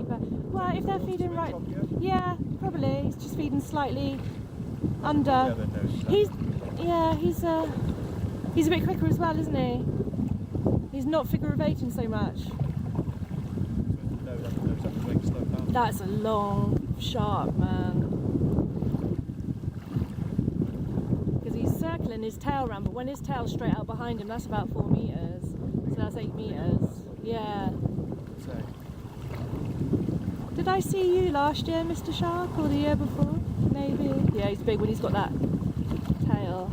keeper. Well, if they're feeding right, yeah, probably. He's just feeding slightly under. He's a bit quicker as well, isn't he? He's not figure of eighting so much. That's a long shark, man. Because he's circling his tail round, but when his tail's straight out behind him, that's about 4 metres. So that's 8 metres. Yeah. Did I see you last year, Mr. Shark, or the year before? Maybe. Yeah, he's big when he's got that tail.